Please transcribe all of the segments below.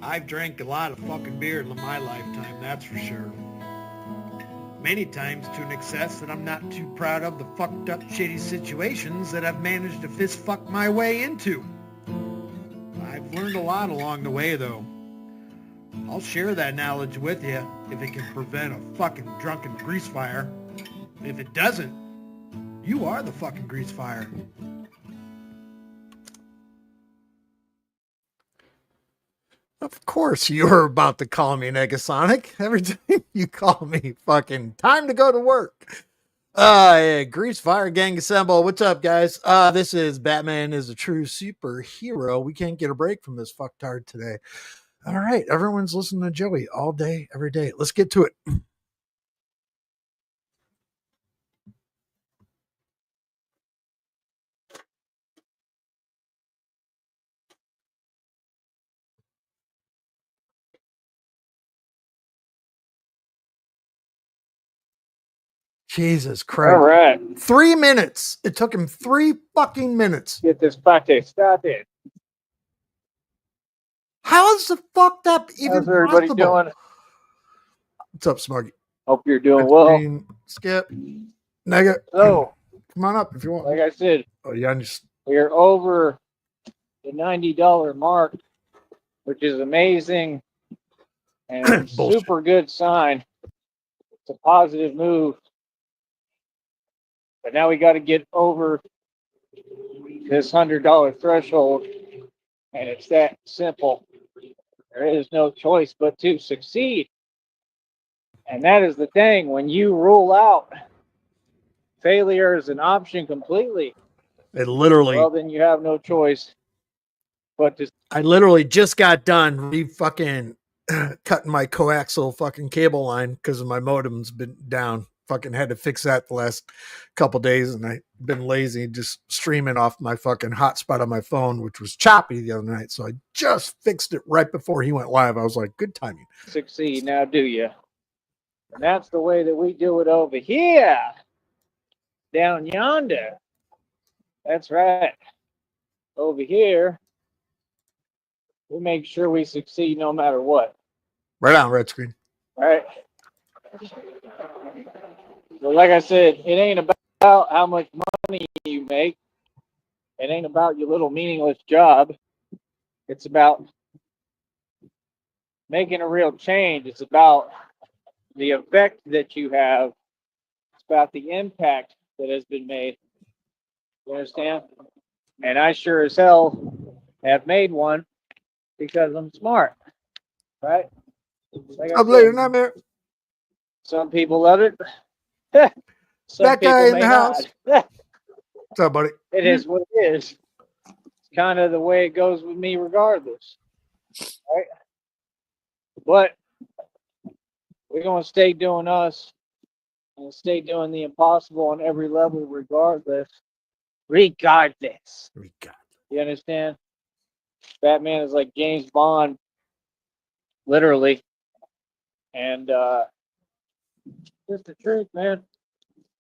I've drank a lot of fucking beer in my lifetime, that's for sure. Many times to an excess that I'm not too proud of the fucked up shitty situations that I've managed to fist fuck my way into. I've learned a lot along the way though. I'll share that knowledge with you if it can prevent a fucking drunken grease fire. If it doesn't, you are the fucking grease fire. Of course you're about to call me Negasonic. Every time you call me fucking time to go to work. Yeah, Grease Fire Gang Assemble. What's up, guys? This is Batman is a True Superhero. We can't get a break from this fucktard today. All right, everyone's listening to Joey all day, every day. Let's get to it. Jesus Christ. All right. 3 minutes. It took him 3 fucking minutes. Get this party started. How is the fuck that even How's everybody possible? doing? What's up, Smuggy? Hope you're doing well. Skip. Nega. So, come on up if you want. like I said, Oh, yeah, I'm just... we're over the $90 mark, which is amazing and super good sign. It's a positive move. But now we got to get over this $100 threshold, and it's that simple. There is no choice but to succeed. And that is the thing. When you rule out failure as an option completely, it literally... well, then you have no choice but to... I literally just got done fucking cutting my coaxial fucking cable line because my modem's been down. Fucking had to fix that the last couple days, and I've been lazy just streaming off my fucking hotspot on my phone, which was choppy the other night. So I just fixed it right before he went live. I was like, good timing. Succeed now, do you? And that's the way that we do it over here, down yonder. That's right. Over here, we make sure we succeed no matter what. Right on, red screen. Right. Well, like I said, it ain't about how much money you make. It ain't about your little meaningless job. It's about making a real change. It's about the effect that you have. It's about the impact that has been made. You understand? And I sure as hell have made one because I'm smart. Right? Like I'm late nightmare. Some people love it. Some that guy in the house. What's up, buddy? It is what it is. It's kind of the way it goes with me regardless. Right? But we're going to stay doing us and stay doing the impossible on every level regardless. Regardless. You understand? Batman is like James Bond, literally. And just the truth, man.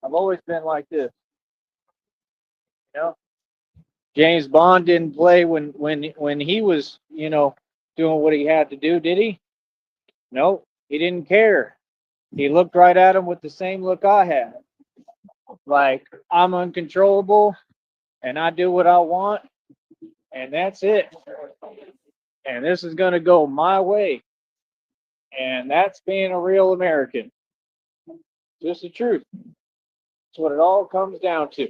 I've always been like this. You know? James Bond didn't play when he was, doing what he had to do, did he? No, he didn't care. He looked right at him with the same look I had. Like, I'm uncontrollable and I do what I want and that's it. And this is going to go my way. And that's being a real American. Just the truth. That's what it all comes down to.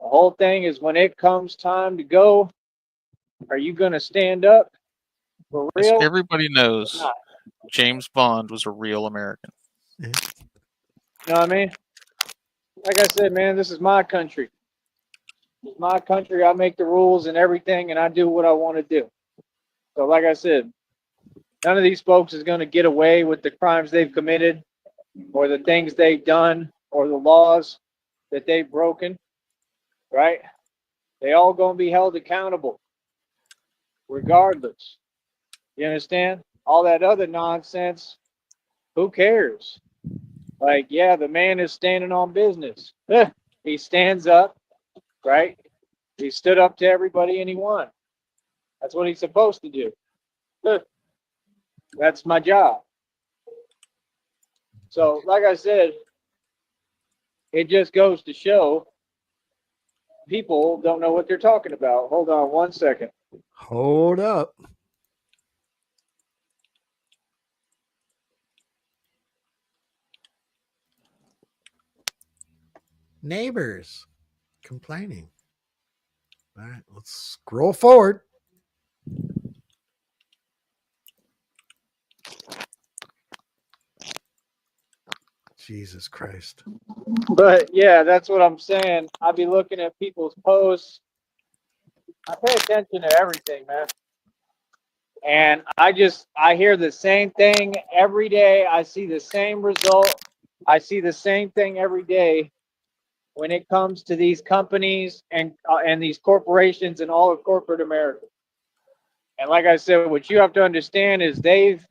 The whole thing is when it comes time to go, are you going to stand up for real? Everybody knows James Bond was a real American. You know what I mean? Like I said, man, this is my country. It's my country. I make the rules and everything, and I do what I want to do. So like I said, none of these folks is going to get away with the crimes they've committed or the things they've done or the laws that they've broken, right? They all going to be held accountable regardless. You understand? All that other nonsense, who cares? Like, yeah, the man is standing on business. He stands up, right? He stood up to everybody and he won. That's what he's supposed to do. That's my job. So, like I said, it just goes to show people don't know what they're talking about. Hold on one second. Hold up. Neighbors complaining. All right, let's scroll forward. Jesus Christ. But yeah, that's what I'm saying. I be looking at people's posts. I pay attention to everything, man. And I hear the same thing every day. I see the same result. I see the same thing every day when it comes to these companies and these corporations and all of corporate America. And like I said, what you have to understand is they've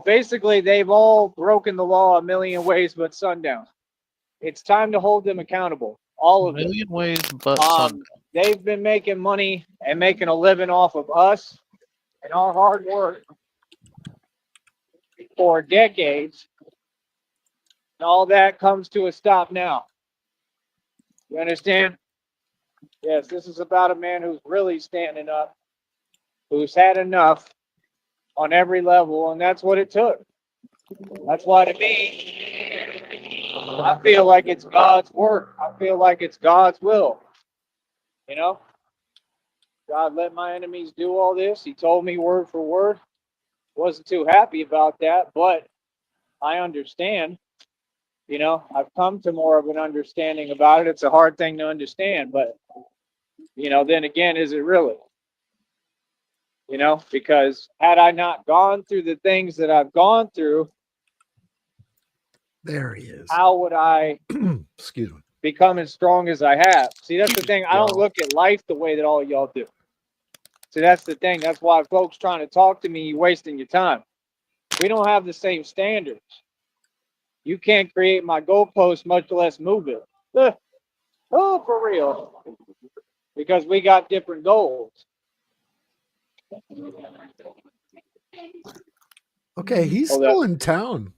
basically they've all broken the law a million ways but sundown. It's time to hold them accountable. All A of them. million ways but sun. They've been making money and making a living off of us and our hard work for decades. And all that comes to a stop now. You understand? Yes, this is about a man who's really standing up, who's had enough on every level, and that's what it took. That's why, to me, I feel like it's God's work. I feel like it's God's will. You know, God let my enemies do all this. He told me word for word. Wasn't too happy about that, but I understand. You know, I've come to more of an understanding about it. It's a hard thing to understand, but, then again, is it really? Because had I not gone through the things that I've gone through, There he is. how would I Excuse me. become as strong as I have? See, that's the thing. I don't look at life the way that all y'all do. See, that's the thing. That's why folks trying to talk to me, you're wasting your time. We don't have the same standards. You can't create my goalpost, much less move it. Oh, for real. Because we got different goals. Okay, he's Hold still up. in town.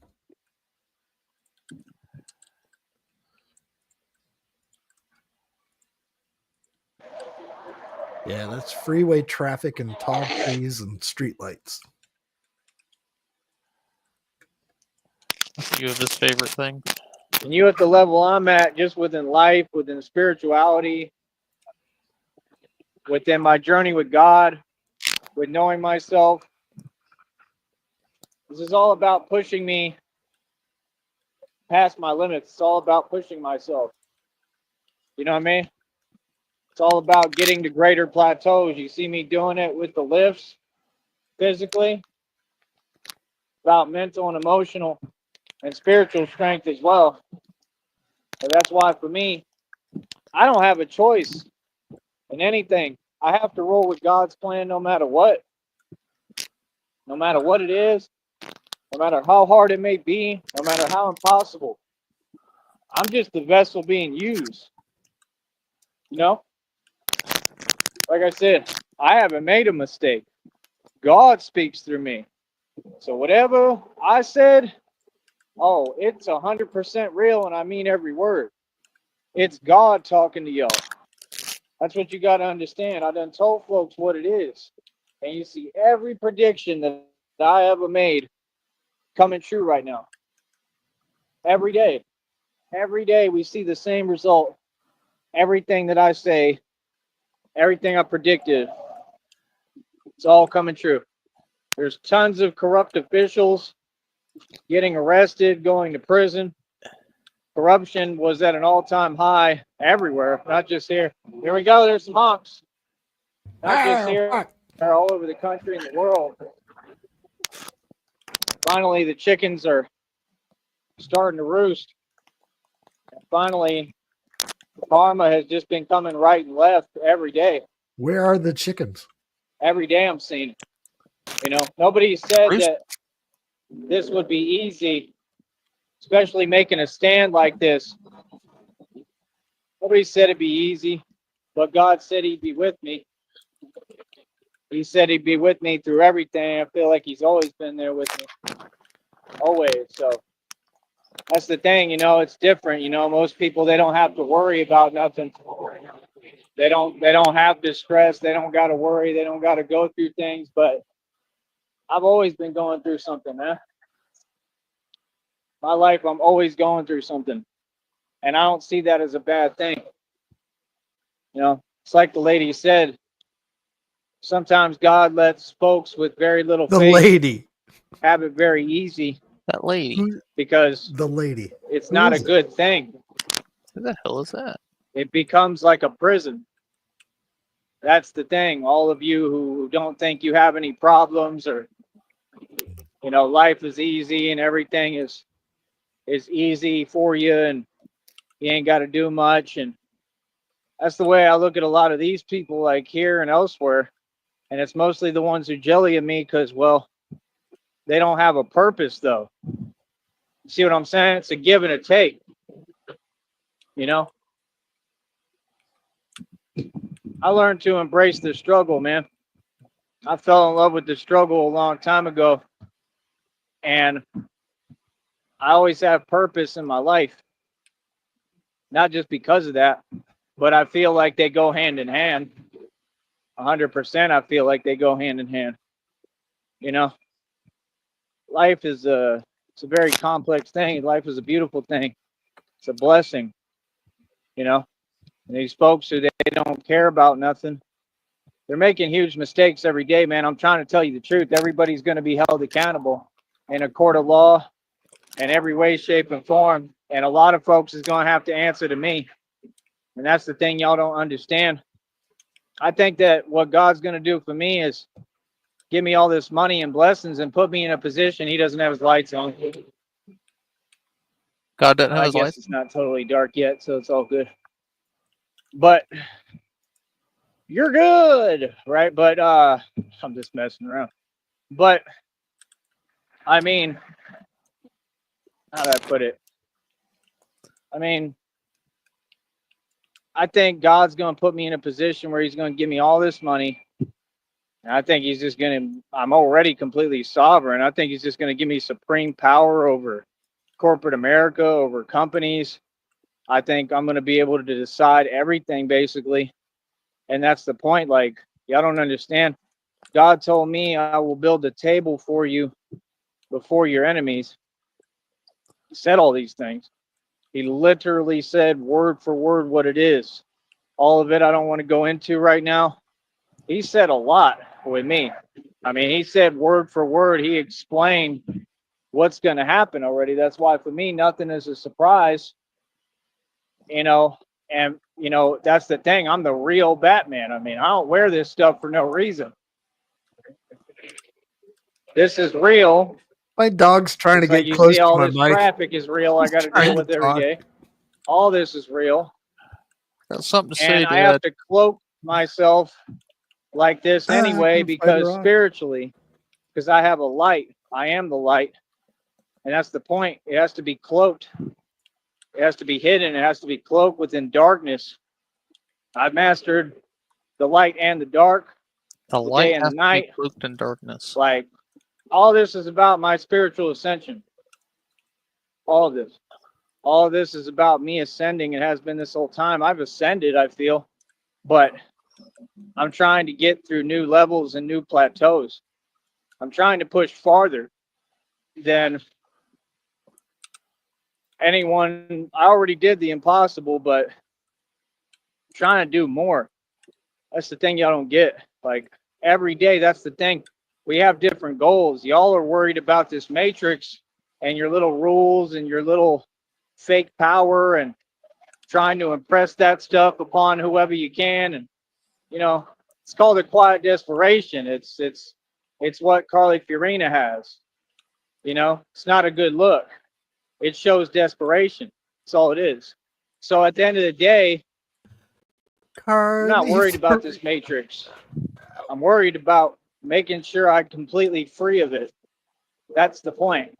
Yeah, that's freeway traffic and tall trees and streetlights. You have his favorite thing. And you at the level I'm at, just within life, within spirituality, within my journey with God, with knowing myself, this is all about pushing me past my limits. It's all about pushing myself. You know what I mean? It's all about getting to greater plateaus. You see me doing it with the lifts physically, about mental and emotional and spiritual strength as well. And that's why for me, I don't have a choice in anything. I have to roll with God's plan no matter what. No matter what it is, no matter how hard it may be, no matter how impossible. I'm just the vessel being used. Like I said, I haven't made a mistake. God speaks through me. So whatever I said, it's 100% real, and I mean every word. It's God talking to y'all. That's what you got to understand. I done told folks what it is. And you see every prediction that I ever made coming true right now. Every day. Every day we see the same result. Everything that I say, everything I predicted, it's all coming true. There's tons of corrupt officials getting arrested, going to prison. Corruption was at an all-time high everywhere, not just here. Here we go. There's some honks. Not just here, they're all over the country and the world. Finally, the chickens are starting to roost. And finally, karma has just been coming right and left every day. Where are the chickens? Every day I'm seeing it. Nobody said that this would be easy, especially making a stand like this. Nobody said it'd be easy, but God said he'd be with me. he said he'd be with me through everything. I feel like he's always been there with me, always. So that's the thing, you know, it's different. You know, most people, they don't have to worry about nothing. They don't have distress. They don't got to worry. They don't got to go through things. But I've always been going through something, man. My life, I'm always going through something. And I don't see that as a bad thing. You know, it's like the lady said, sometimes God lets folks with very little The faith lady. have it very easy That lady. Who, because the lady. it's Who not a is it? good thing. Who the hell is that? It becomes like a prison. That's the thing. All of you who don't think you have any problems, or, you know, life is easy and everything is easy for you and you ain't got to do much. And that's the way I look at a lot of these people, like here and elsewhere. And it's mostly the ones who jelly at me because, well, they don't have a purpose, though. See what I'm saying? It's a give and a take, you know? I learned to embrace the struggle, man. I fell in love with the struggle a long time ago. And I always have purpose in my life. Not just because of that, but I feel like they go hand in hand. 100% I feel like they go hand in hand. You know? Life is it's a very complex thing. Life is a beautiful thing. It's a blessing, you know? And these folks who they don't care about nothing, they're making huge mistakes every day, man. I'm trying to tell you the truth. Everybody's going to be held accountable in a court of law in every way, shape, and form. And a lot of folks is going to have to answer to me. And that's the thing y'all don't understand. I think that what God's going to do for me is give me all this money and blessings and put me in a position he doesn't have his lights on. God doesn't have I his guess life. it's not totally dark yet, so it's all good. But you're good, right? But I'm just messing around. But I mean, how do I put it? I mean, I think God's going to put me in a position where he's going to give me all this money. And I think he's just going to, I'm already completely sovereign. I think he's just going to give me supreme power over corporate America, over companies. I think I'm going to be able to decide everything basically. And that's the point. Like, y'all don't understand. God told me I will build a table for you before your enemies. He said all these things. He literally said word for word what it is. All of it I don't want to go into right now. He said a lot with me. I mean, he said word for word. He explained what's going to happen already. That's why for me, nothing is a surprise, you know. And, you know, that's the thing. I'm the real Batman. I mean, I don't wear this stuff for no reason. This is real. My dog's trying It's to like get you close see to all my this mic. traffic is real. I got to Trying deal to with every talk. day. All this is real. Got something to And say I to have that. to cloak myself like this I anyway, can fight because her off. spiritually, because I have a light. I am the light. And that's the point. It has to be cloaked. It has to be hidden. It has to be cloaked within darkness. I've mastered the light and the dark, The the day light and has the to be night. cloaked in darkness. Like, all this is about my spiritual ascension. All of this. All of this is about me ascending. It has been this whole time. I've ascended, I feel. But I'm trying to get through new levels and new plateaus. I'm trying to push farther than anyone. I already did the impossible, but I'm trying to do more. That's the thing y'all don't get. Like, every day, that's the thing. We have different goals. Y'all are worried about this matrix and your little rules and your little fake power and trying to impress that stuff upon whoever you can. And, you know, it's called a quiet desperation. It's what Carly Fiorina has. You know, it's not a good look. It shows desperation. That's all it is. So at the end of the day, I'm not Carly. worried about this matrix. I'm worried about making sure I'm completely free of it. That's the point.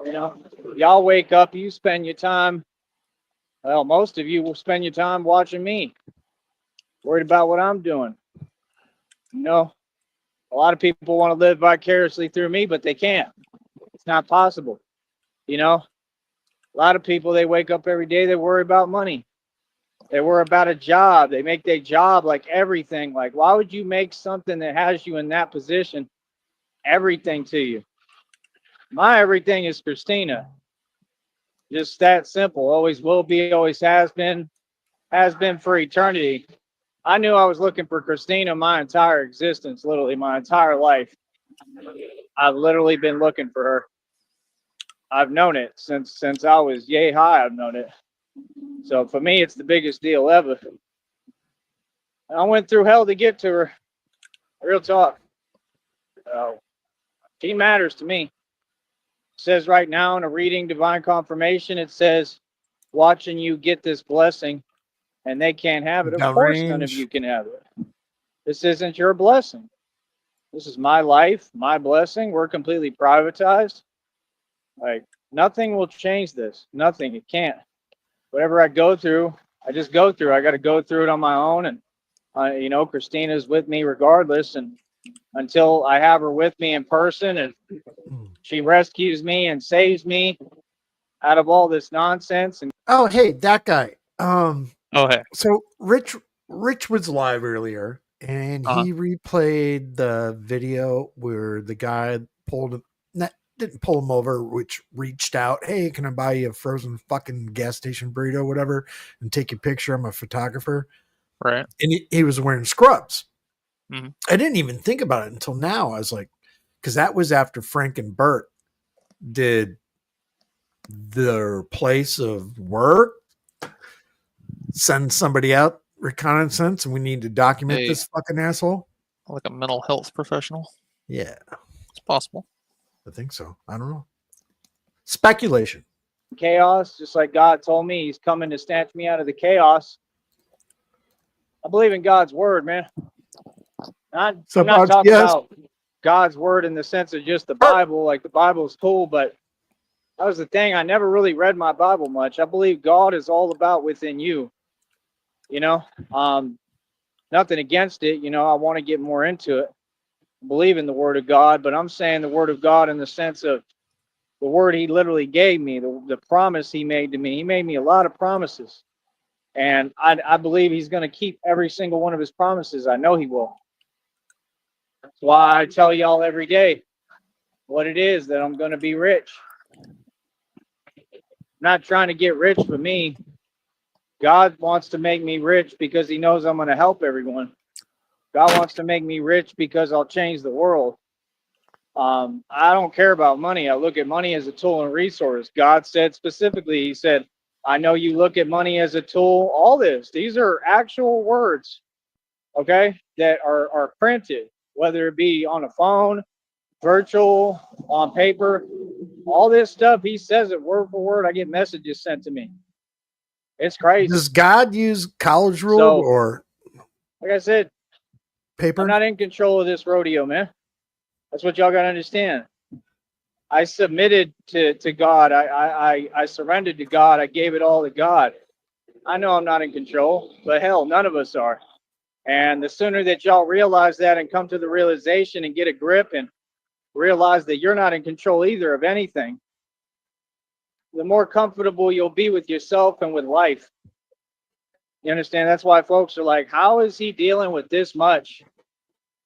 You know, y'all wake up, you spend your time. Well, most of you will spend your time watching me, worried about what I'm doing. You know, a lot of people want to live vicariously through me, but they can't. It's not possible. You know, a lot of people, they wake up every day, they worry about money. They worry about a job. They make their job like everything. Like, why would you make something that has you in that position everything to you? My everything is Christina. Just that simple. Always will be, always has been for eternity. I knew I was looking for Christina my entire existence, literally my entire life. I've literally been looking for her. I've known it since I was yay high. I've known it. So for me, it's the biggest deal ever. I went through hell to get to her. Real talk. So she matters to me. It says right now in a reading divine confirmation, it says, watching you get this blessing and they can't have it. Of course, none of you can have it. This isn't your blessing. This is my life, my blessing. We're completely privatized. Like, nothing will change this. Nothing. It can't. Whatever I go through, I just go through. I got to go through it on my own. And, you know, Christina's with me regardless. And until I have her with me in person and she rescues me and saves me out of all this nonsense. And Oh, hey, that guy. Oh, hey. So Rich was live earlier, and he replayed the video where the guy pulled him, didn't pull him over, which reached out, hey, can I buy you a frozen fucking gas station burrito, whatever, and take your picture? I'm a photographer. Right. And he was wearing scrubs. Mhm. I didn't even think about it until now. I was like, because that was after Frank and Bert did their place of work, send somebody out reconnaissance, and we need to document Hey. this fucking asshole. Like a mental health professional. Yeah, It's possible. I think so. I don't know. Speculation. chaos, just like God told me he's coming to snatch me out of the chaos. I believe in God's word, man. I'm not talking about God's word in the sense of just the Bible, like the Bible's cool, but that was the thing. I never really read my Bible much. I believe God is all about within you. You know, nothing against it. You know, I want to get more into it. I believe in the word of God, but I'm saying the word of God in the sense of the word he literally gave me, the promise he made to me. He made me a lot of promises. And I believe he's going to keep every single one of his promises. I know he will. That's why I tell y'all every day what it is that I'm going to be rich. I'm not trying to get rich for me. God wants to make me rich because he knows I'm going to help everyone. God wants to make me rich because I'll change the world. I don't care about money. I look at money as a tool and resource. God said specifically, he said, I know you look at money as a tool. All these are actual words, okay, that are printed, whether it be on a phone, virtual, on paper, all this stuff. He says it word for word. I get messages sent to me. It's crazy. Does God use college ruled So, or like I said, paper? I'm not in control of this rodeo, man. That's what y'all got to understand. I submitted to God. I surrendered to God. I gave it all to God. I know I'm not in control, but hell, none of us are. And the sooner that y'all realize that and come to the realization and get a grip and realize that you're not in control either of anything, the more comfortable you'll be with yourself and with life. You understand? That's why folks are like, how is he dealing with this much?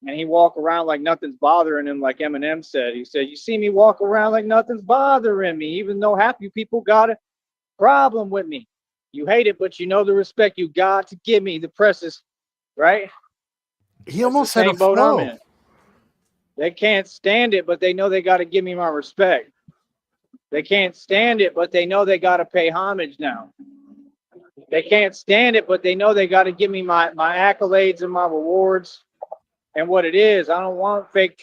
And he walk around like nothing's bothering him, like Eminem said. He said, you see me walk around like nothing's bothering me, even though happy people got a problem with me. You hate it, but you know the respect you got to give me, the presses, right? He almost had a boat I'm flow. in. They can't stand it, but they know they got to give me my respect. They can't stand it, but they know they got to pay homage now. They can't stand it, but they know they got to give me my accolades and my rewards. And what it is, I don't want fake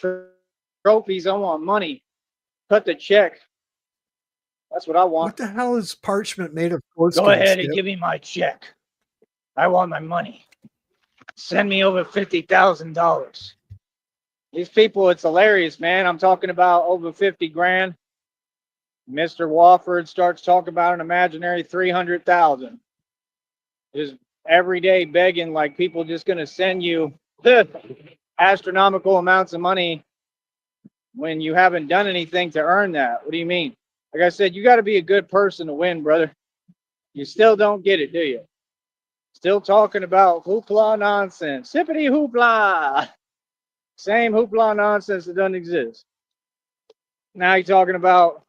trophies. I want money. Cut the check. That's what I want. What the hell is parchment made of? Go ahead and give me my check. I want my money. Send me over $50,000. These people, it's hilarious, man. I'm talking about over 50 grand. Mr. Wofford starts talking about an imaginary 300,000. Just every day begging, like people just going to send you astronomical amounts of money when you haven't done anything to earn that. What do you mean? Like I said, you got to be a good person to win, brother. You still don't get it, do you? Still talking about hoopla nonsense. Sippity hoopla. Same hoopla nonsense that doesn't exist. Now you're talking about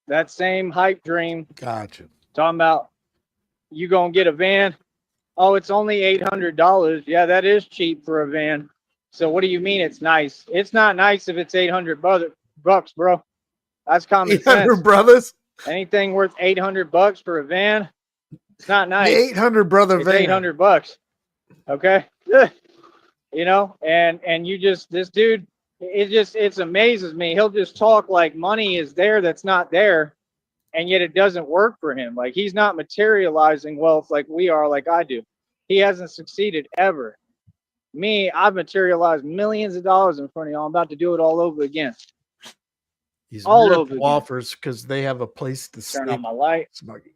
that same hype dream. Gotcha. Talking about you going to get a van. Oh, it's only $800. Yeah, that is cheap for a van. So what do you mean it's nice? It's not nice if it's $800, bro. That's common 800 sense. brothers. Anything worth $800 for a van, it's not The nice. 800 brother It's van. $800. Okay, you know, and you just this dude, it amazes me. He'll just talk like money is there that's not there, and yet it doesn't work for him. Like he's not materializing wealth like we are, like I do. He hasn't succeeded ever. Me, I've materialized millions of dollars in front of y'all. I'm about to do it all over again. These All rip over again. offers because they have a place to Turn stay. on my light Smuggy.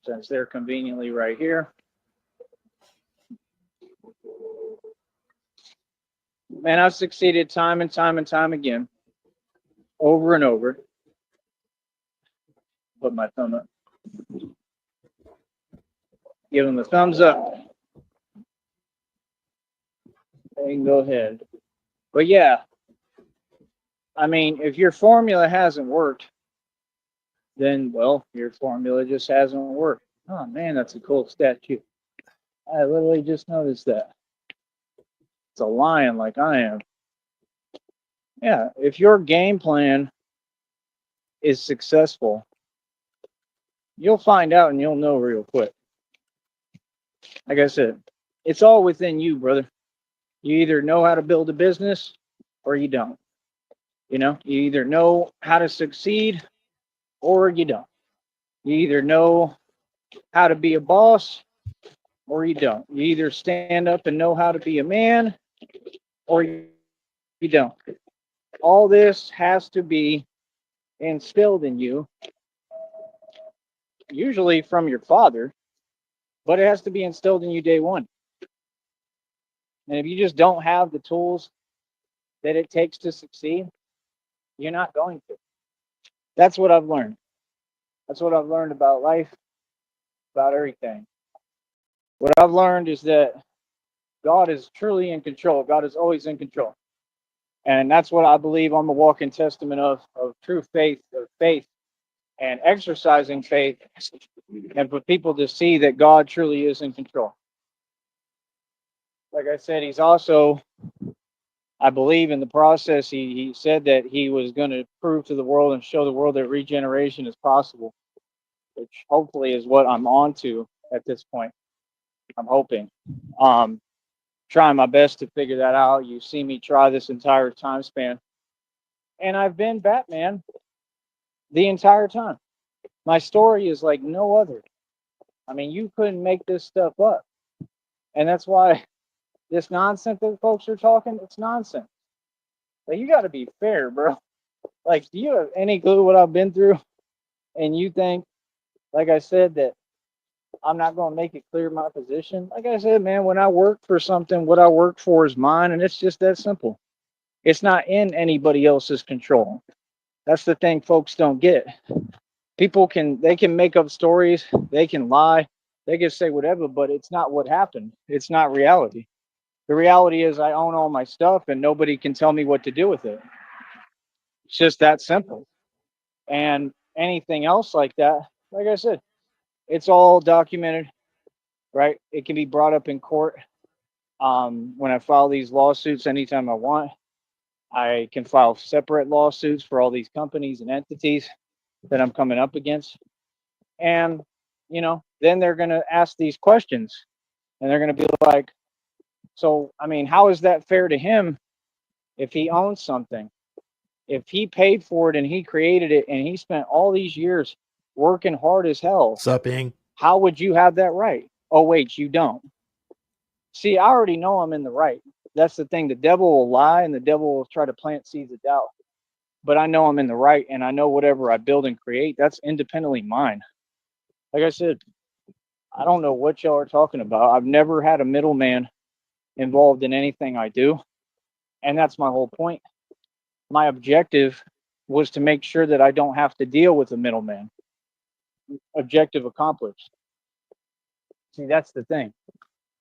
since they're conveniently right here. Man, I've succeeded time and time and time again, over and over. Put my thumb up. Give them the thumbs up. They can go ahead. But yeah, I mean, if your formula hasn't worked, then, well, your formula just hasn't worked. Oh, man, that's a cool statue. I literally just noticed that. It's a lion like I am. Yeah, if your game plan is successful, you'll find out and you'll know real quick. Like I said, it's all within you, brother. You either know how to build a business or you don't. You know, you either know how to succeed or you don't. You either know how to be a boss or you don't. You either stand up and know how to be a man or you don't. All this has to be instilled in you, usually from your father, but it has to be instilled in you day one. And if you just don't have the tools that it takes to succeed, you're not going to. That's what I've learned. That's what I've learned about life, about everything. What I've learned is that God is truly in control. God is always in control. And that's what I believe I'm a walking testament of true faith, of faith and exercising faith, and for people to see that God truly is in control. Like I said, he's also, I believe in the process, he said that he was going to prove to the world and show the world that regeneration is possible, which hopefully is what I'm on to at this point. I'm hoping. Trying my best to figure that out. You see me try this entire time span. And I've been Batman the entire time. My story is like no other. I mean, you couldn't make this stuff up. And that's why this nonsense that folks are talking, it's nonsense. Like, you got to be fair, bro. Like, do you have any clue what I've been through? And you think, like I said, that I'm not going to make it clear my position? Like I said, man, when I work for something, what I work for is mine, and it's just that simple. It's not in anybody else's control. That's the thing folks don't get. People can make up stories, they can lie, they can say whatever, but it's not what happened. It's not reality. The reality is I own all my stuff and nobody can tell me what to do with it. It's just that simple. And anything else like that, like I said, it's all documented, right? It can be brought up in court. When I file these lawsuits anytime I want, I can file separate lawsuits for all these companies and entities that I'm coming up against. And, you know, then they're going to ask these questions and they're going to be like, so, I mean, how is that fair to him if he owns something? If he paid for it and he created it and he spent all these years working hard as hell, Supping. how would you have that right? Oh, wait, you don't. See, I already know I'm in the right. That's the thing. The devil will lie and the devil will try to plant seeds of doubt. But I know I'm in the right, and I know whatever I build and create, that's independently mine. Like I said, I don't know what y'all are talking about. I've never had a middleman involved in anything I do. And that's my whole point. My objective was to make sure that I don't have to deal with a middleman. Objective accomplished. See, that's the thing.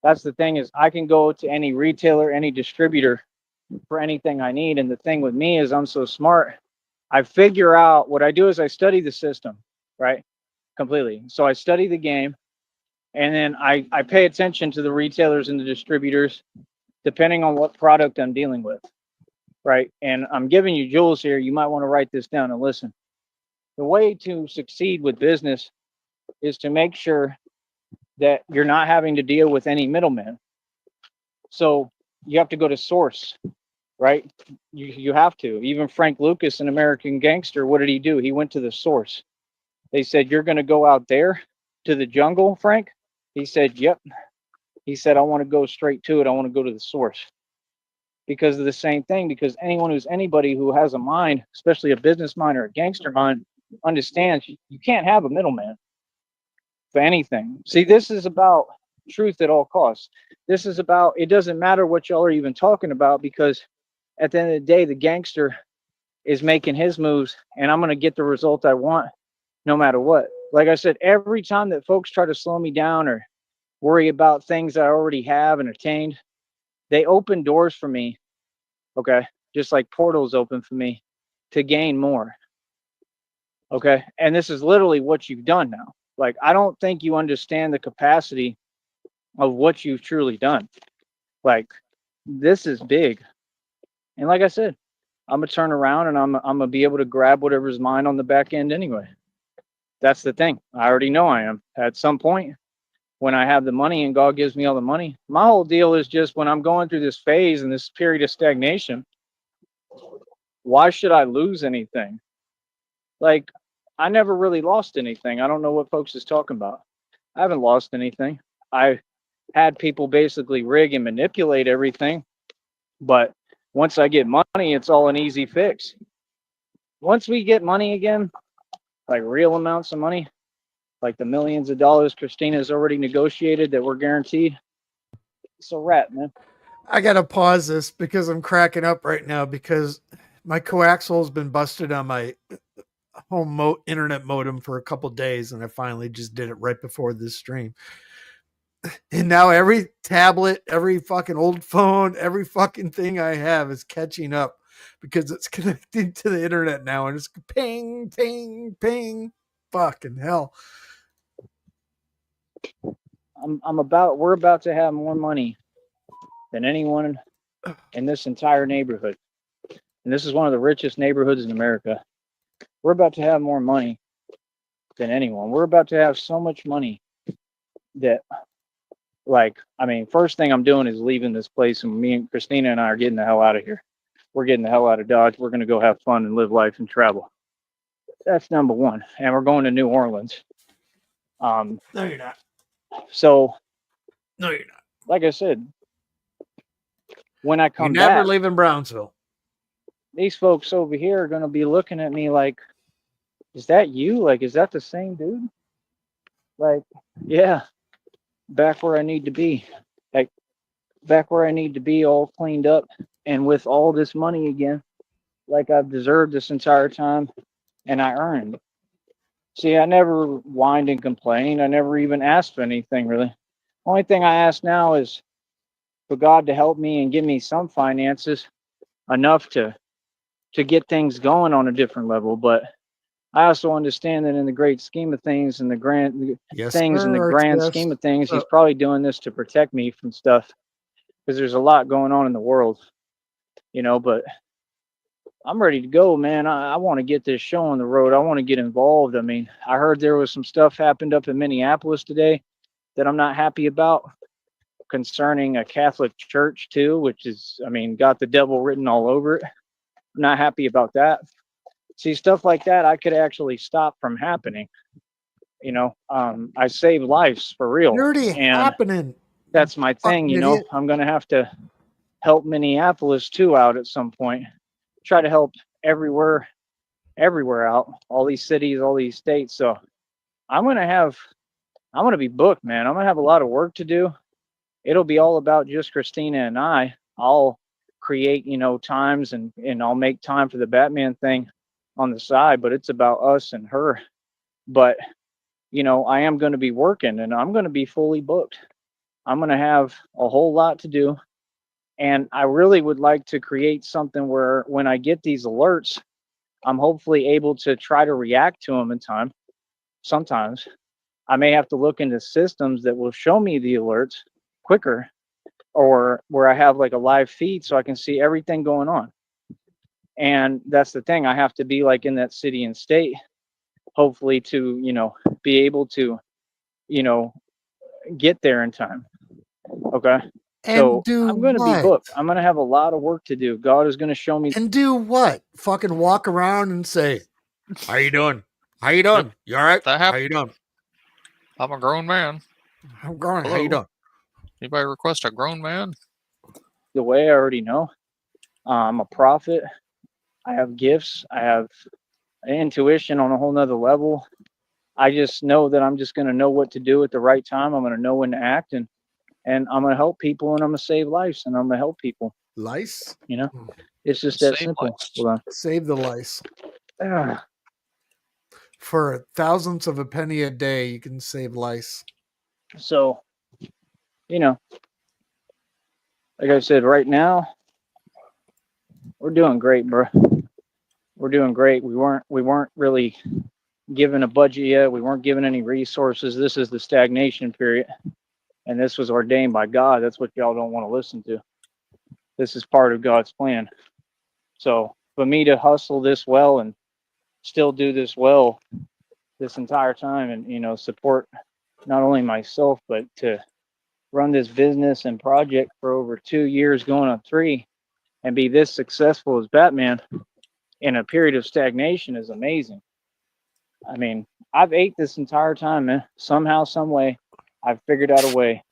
That's the thing is I can go to any retailer, any distributor for anything I need. And the thing with me is I'm so smart. I figure out what I do is I study the system, right? Completely. So I study the game, and then I pay attention to the retailers and the distributors depending on what product I'm dealing with, right? And I'm giving you jewels here. You might want to write this down and listen. The way to succeed with business is to make sure that you're not having to deal with any middlemen. So you have to go to source, right? You have to. Even Frank Lucas, an American Gangster, what did he do? He went to the source. They said, "You're going to go out there to the jungle, Frank?" He said, "Yep." He said, "I want to go straight to it. I want to go to the source." Because of the same thing, because anybody who has a mind, especially a business mind or a gangster mind, understands you can't have a middleman for anything. See, this is about truth at all costs. This is about, it doesn't matter what y'all are even talking about, because at the end of the day, the gangster is making his moves, and I'm going to get the result I want no matter what. Like I said, every time that folks try to slow me down or worry about things I already have and attained, they open doors for me, okay? Just like portals open for me to gain more, okay? And this is literally what you've done now. Like, I don't think you understand the capacity of what you've truly done. Like, this is big. And like I said, I'm gonna turn around and I'm gonna be able to grab whatever's mine on the back end anyway. That's the thing. I already know I am. At some point, when I have the money and God gives me all the money, my whole deal is just when I'm going through this phase and this period of stagnation, why should I lose anything? Like, I never really lost anything. I don't know what folks is talking about. I haven't lost anything. I had people basically rig and manipulate everything, but once I get money, it's all an easy fix. Once we get money again, like real amounts of money, like the millions of dollars Christina's already negotiated that we're guaranteed, it's a wrap, man. I gotta pause this because I'm cracking up right now because my coaxial has been busted on my home internet modem for a couple days, and I finally just did it right before this stream. And now every tablet, every fucking old phone, every fucking thing I have is catching up because it's connected to the internet now, and it's ping, ping, ping. Fucking hell. We're about to have more money than anyone in this entire neighborhood. And this is one of the richest neighborhoods in America. We're about to have more money than anyone. We're about to have so much money that, like, I mean, first thing I'm doing is leaving this place, and me and Christina and I are getting the hell out of here. We're getting the hell out of Dodge. We're going to go have fun and live life and travel. That's number one. And we're going to New Orleans. No, you're not. So, No, you're not. like I said, when I come You're never back, leaving Brownsville. these folks over here are going to be looking at me like, "Is that you? Like, is that the same dude?" Like, yeah, back where I need to be. Like, back where I need to be, all cleaned up and with all this money again, like I've deserved this entire time and I earned. See, I never whined and complained. I never even asked for anything really. Only thing I ask now is for God to help me and give me some finances enough to get things going on a different level. But I also understand that in the great scheme of things, in the grand things, in the grand scheme of things, he's probably doing this to protect me from stuff because there's a lot going on in the world, you know. But I'm ready to go, man. I want to get this show on the road. I want to get involved. I mean, I heard there was some stuff happened up in Minneapolis today that I'm not happy about concerning a Catholic church too, which is, I mean, got the devil written all over it. I'm not happy about that. See, stuff like that I could actually stop from happening. You know, I save lives for real. Already and happening. That's my thing, you know. I'm gonna have to help Minneapolis too out at some point. Try to help everywhere out, all these cities, all these states. So I'm gonna be booked, man. I'm gonna have a lot of work to do. it'll be all about just Christina and I'll create, times and I'll make time for the Batman thing on the side, but it's about us and her. But, I am going to be working and I'm going to be fully booked. I'm going to have a whole lot to do. And I really would like to create something where when I get these alerts, I'm hopefully able to try to react to them in time. Sometimes I may have to look into systems that will show me the alerts quicker, or where I have like a live feed so I can see everything going on. And that's the thing. I have to be like in that city and state, hopefully, to, be able to, get there in time. Okay. And So do I'm going to be what? booked. I'm going to have a lot of work to do. God is going to show me. And do what? Fucking walk around and say, "How you doing? How you doing? You all right? That How happened. you doing? I'm a grown man. I'm going. How you Hello? doing?" Anybody request a grown man? The way I already know. I'm a prophet. I have gifts. I have intuition on a whole nother level. I just know that I'm just going to know what to do at the right time. I'm going to know when to act, and I'm going to help people, and I'm going to save lives, and I'm going to help people. Lice? It's just that Save simple. lives. Hold on. Save the lice. Ah, For thousandths of a penny a day, you can save lice. So, like I said, right now we're doing great, bro. We're doing great. We weren't really given a budget yet. We weren't given any resources. This is the stagnation period, and this was ordained by God. That's what y'all don't want to listen to. This is part of God's plan. So for me to hustle this well and still do this well this entire time, and support not only myself but to run this business and project for over 2 years, going on 3, and be this successful as Batman in a period of stagnation is amazing. I mean, I've ate this entire time, man. Somehow, some way, I've figured out a way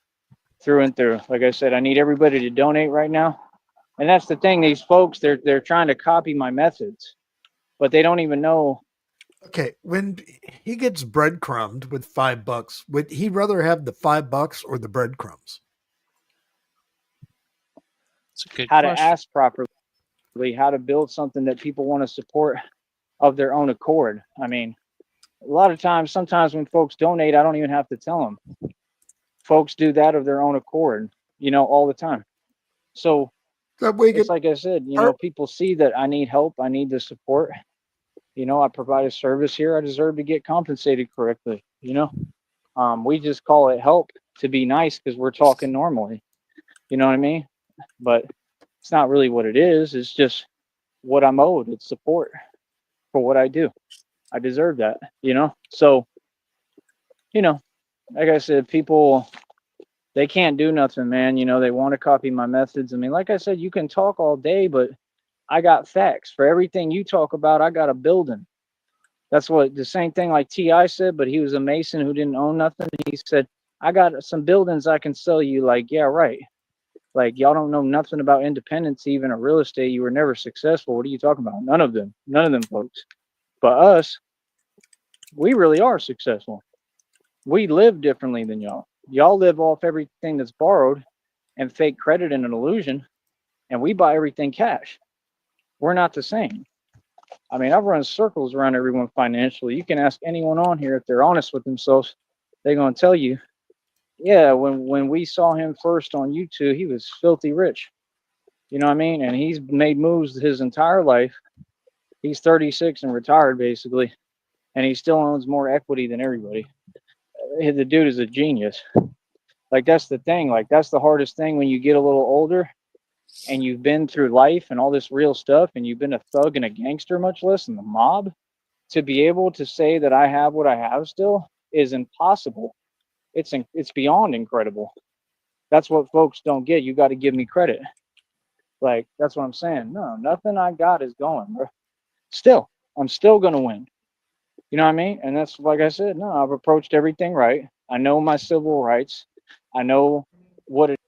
through and through. Like I said, I need everybody to donate right now. And that's the thing. These folks, they're trying to copy my methods, but they don't even know. Okay, when he gets breadcrumbed with $5, would he rather have the $5 or the breadcrumbs? It's a good How question. to ask properly, how to build something that people want to support of their own accord. I mean, a lot of times, sometimes when folks donate, I don't even have to tell them. Folks do that of their own accord, all the time. So That way, it's like I said, people see that I need help, I need the support. I provide a service here. I deserve to get compensated correctly. We just call it help to be nice because we're talking normally. You know what I mean? But it's not really what it is. It's just what I'm owed. It's support for what I do. I deserve that. So, like I said, people, they can't do nothing, man. They want to copy my methods. I mean, like I said, you can talk all day, but I got facts. For everything you talk about, I got a building. That's what the same thing like T.I. said, but he was a Mason who didn't own nothing. He said, I got some buildings I can sell you. Like, yeah, right. Like, y'all don't know nothing about independence, even or real estate. You were never successful. What are you talking about? None of them folks. But us, we really are successful. We live differently than y'all. Y'all live off everything that's borrowed and fake credit and an illusion, and we buy everything cash. We're not the same. I mean, I've run circles around everyone financially. You can ask anyone on here if they're honest with themselves. They're going to tell you, yeah, when we saw him first on YouTube, he was filthy rich. You know what I mean? And he's made moves his entire life. He's 36 and retired, basically. And he still owns more equity than everybody. The dude is a genius. Like, that's the thing. Like, that's the hardest thing when you get a little older and you've been through life and all this real stuff and you've been a thug and a gangster, much less in the mob. To be able to say that I have what I have still is impossible. It's beyond incredible. That's what folks don't get. You got to give me credit. Like, that's what I'm saying. No, nothing I got is going, bro. Still, I'm still going to win. You know what I mean? And that's, like I said, no, I've approached everything right. I know my civil rights. I know what it.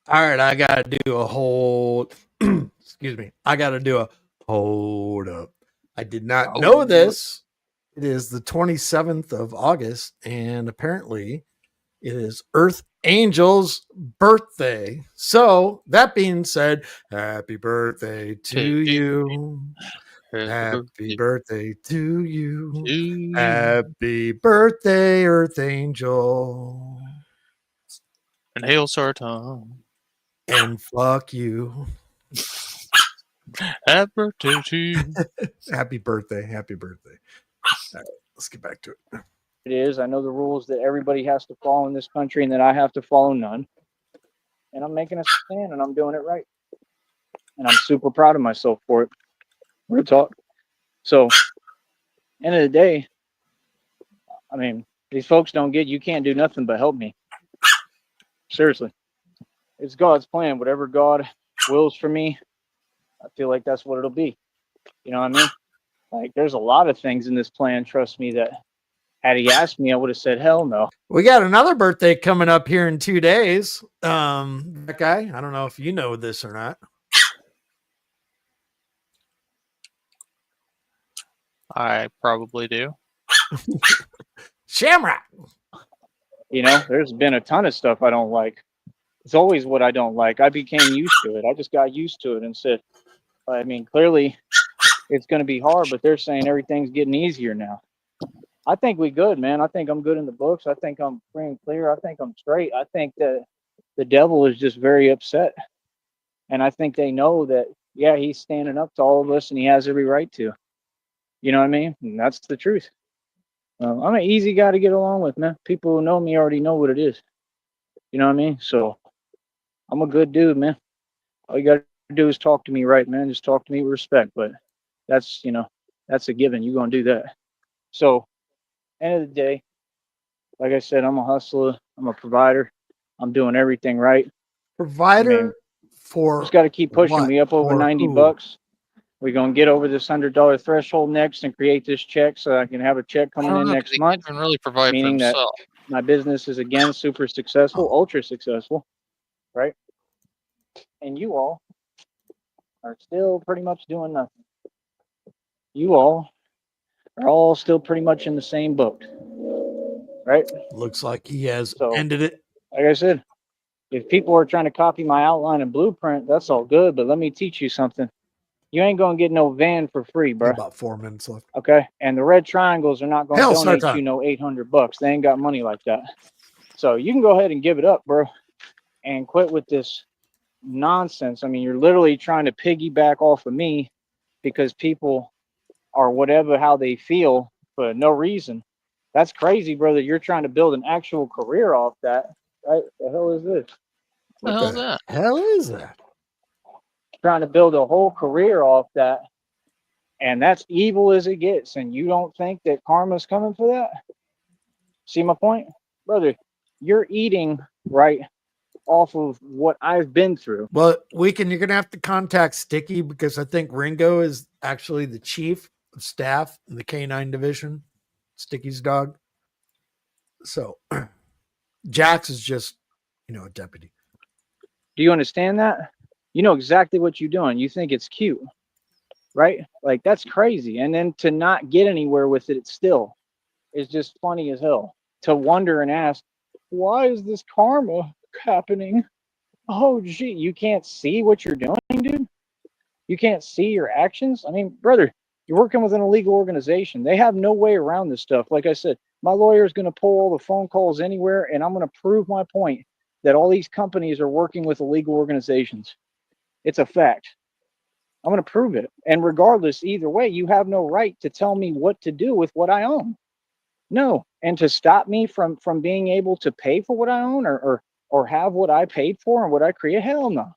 All right, I got to do a hold. Excuse me. I got to do a hold up. I did not know Hold this. It is the 27th of August, and apparently It is Earth Angel's birthday. So, that being said, happy birthday to you. Happy birthday to you. to you. Happy birthday, Earth Angel. And hail Sarton. And fuck you. Happy birthday to you. Happy birthday. Happy birthday. All right, let's get back to it. It is. I know the rules that everybody has to follow in this country and that I have to follow none. And I'm making a stand and I'm doing it right. And I'm super proud of myself for it. Real talk. So, end of the day, I mean, these folks don't get, you can't do nothing but help me. Seriously. It's God's plan. Whatever God wills for me, I feel like that's what it'll be. You know what I mean? Like, there's a lot of things in this plan, trust me, that had he asked me, I would have said, hell no. We got another birthday coming up here in 2 days. That guy, I don't know if you know this or not. I probably do. Shamrock. You know, there's been a ton of stuff I don't like. It's always what I don't like. I became used to it. I just got used to it and said, I mean, clearly it's going to be hard, but they're saying everything's getting easier now. I think we good, man. I think I'm good in the books. I think I'm free and clear. I think I'm straight. I think that the devil is just very upset. And I think they know that, yeah, he's standing up to all of us and he has every right to. You know what I mean? And that's the truth. I'm an easy guy to get along with, man. People who know me already know what it is. You know what I mean? So I'm a good dude, man. All you got to do is talk to me right, man. Just talk to me with respect. But that's, you know, that's a given. You're going to do that. So, end of the day, like I said, I'm a hustler. I'm a provider. I'm doing everything right. Provider I mean, for just got to keep pushing what? me up over For 90 who? bucks. We're going to get over this $100 threshold next and create this check so I can have a check I coming don't in know, 'cause next he month, can't even really provide for meaning that himself. my business is again super successful, ultra successful, right? And you all are still pretty much doing nothing. You all are all still pretty much in the same boat, right? Looks like he has So, ended it. like I said, if people are trying to copy my outline and blueprint, that's all good. But let me teach you something. You ain't gonna get no van for free, bro. About 4 minutes left. Okay, and the red triangles are not gonna Hell, donate Sartan. you no $800. They ain't got money like that. So you can go ahead and give it up, bro, and quit with this nonsense. I mean, you're literally trying to piggyback off of me because people are whatever how they feel for no reason. That's crazy, brother. You're trying to build an actual career off that, right? The hell is this? What the hell's that? Hell is that? Trying to build a whole career off that, and that's evil as it gets. And you don't think that karma's coming for that? See my point, brother? You're eating right off of what I've been through. Well, you're going to have to contact Sticky because I think Ringo is actually the chief of staff in the K9 division, Sticky's dog. So Jax is just, a deputy. Do you understand that? You know exactly what you're doing. You think it's cute, right? Like, that's crazy. And then to not get anywhere with it, it's still is just funny as hell. To wonder and ask, why is this karma happening? Oh, gee, you can't see what you're doing, dude? You can't see your actions? I mean, brother, you're working with an illegal organization. They have no way around this stuff. Like I said, my lawyer is going to pull all the phone calls anywhere, and I'm going to prove my point that all these companies are working with illegal organizations. It's a fact. I'm going to prove it. And regardless, either way, you have no right to tell me what to do with what I own. No. And to stop me from being able to pay for what I own or have what I paid for and what I create, hell no.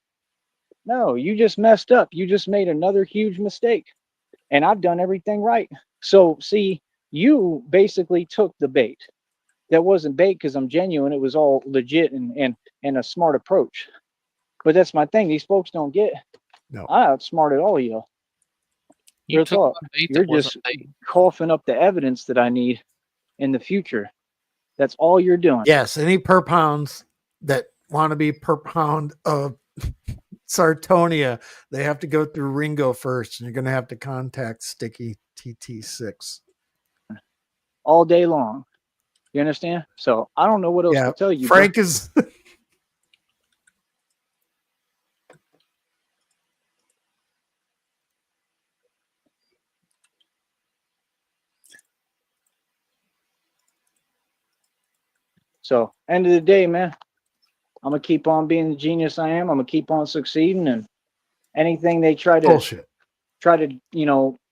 No, you just messed up. You just made another huge mistake. And I've done everything right. So, see, you basically took the bait. That wasn't bait because I'm genuine. It was all legit and a smart approach. But that's my thing. These folks don't get. No. I outsmarted all of y'all. You Real took talk. my bait You're that wasn't just bait. coughing up the evidence that I need in the future. That's all you're doing. Yes, any per pounds that want to be per pound of Sartonia, they have to go through Ringo first, and you're going to have to contact Sticky TT6 all day long. You understand? So I don't know what else Yeah, to tell you. Bro. Frank is. So end of the day, man, I'm gonna keep on being the genius I am. I'm gonna keep on succeeding, and anything they try to Bullshit.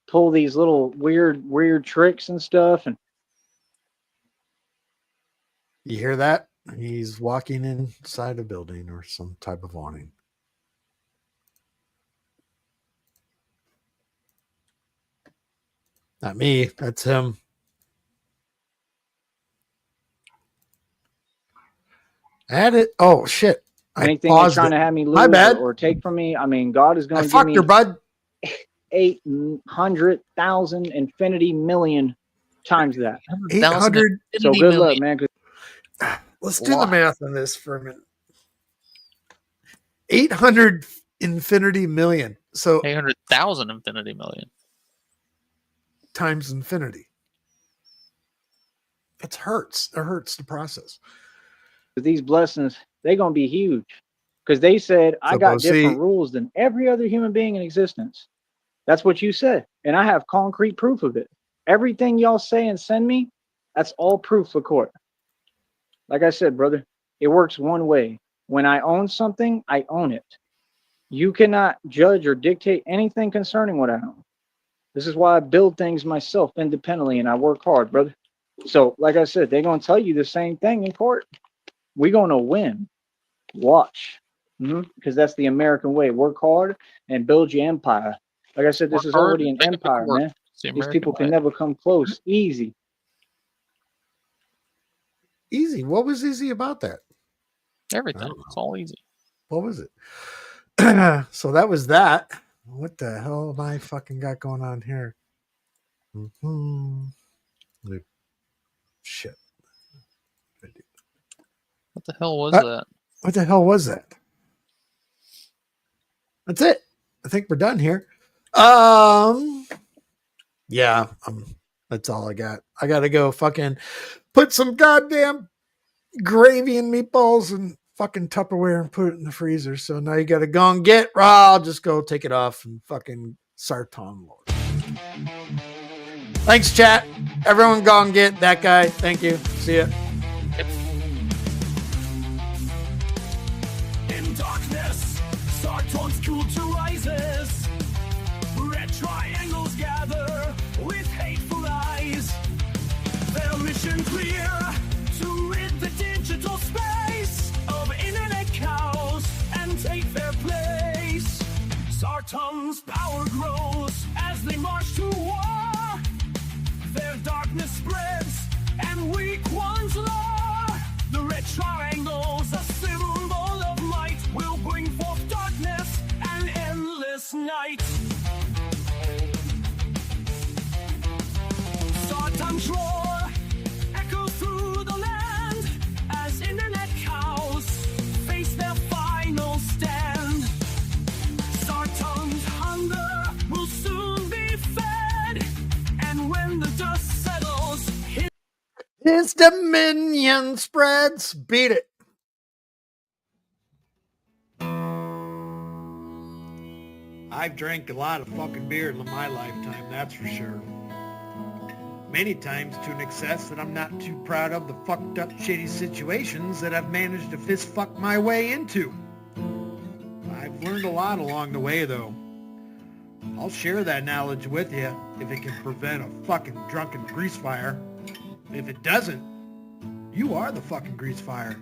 pull these little weird tricks and stuff. And You hear that? He's walking inside a building or some type of awning. Not me. That's him. I had it. Oh shit! anything they're trying to have me lose My bad. or take from me, I mean, God is I going to give fucked me her, bud. 800,000 infinity million times that. 800. So good luck, man. Let's do the math on this for a minute. 800 infinity million. So 800,000 infinity million. Times infinity. It hurts. It hurts to process. These blessings, they're going to be huge. Because they said, I got different rules than every other human being in existence. That's what you said. And I have concrete proof of it. Everything y'all say and send me, that's all proof for court. Like I said, brother, it works one way. When I own something, I own it. You cannot judge or dictate anything concerning what I own. This is why I build things myself independently and I work hard, brother. So, like I said, they're going to tell you the same thing in court. We're going to win. Watch. Because that's the American way. Work hard and build your empire. Like I said, this is already an empire, man. These people can never come close. Easy. Easy. What was easy about that? Everything. It's all easy. What was it? So that was that. What the hell have I fucking got going on here? Shit. What the hell was that? What the hell was that? That's it. I think we're done here. Yeah, that's all I got. I gotta go fucking put some goddamn gravy and meatballs and fucking Tupperware and put it in the freezer. So now you gotta go and get raw. I'll just go take it off and fucking Sarton Lord. Thanks, chat. Everyone go and get that guy. Thank you. See ya. In darkness, Sarton's culture rises. Red triangles gather with hateful eyes. Their mission clear, to rid the digital space of internet cows and take their place. Sarton's power grows as they march to war. Their darkness spreads and weak ones law. The red triangles, a symbol of light, will bring forth darkness and endless night. Sarton's roar echoes through the land as internet cows face their final stand. Sarton's hunger will soon be fed, and when the dust settles, his dominion spreads. Beat it. I've drank a lot of fucking beer in my lifetime, that's for sure. Many times to an excess that I'm not too proud of the fucked up shitty situations that I've managed to fist fuck my way into. I've learned a lot along the way though. I'll share that knowledge with you if it can prevent a fucking drunken grease fire. If it doesn't, you are the fucking grease fire.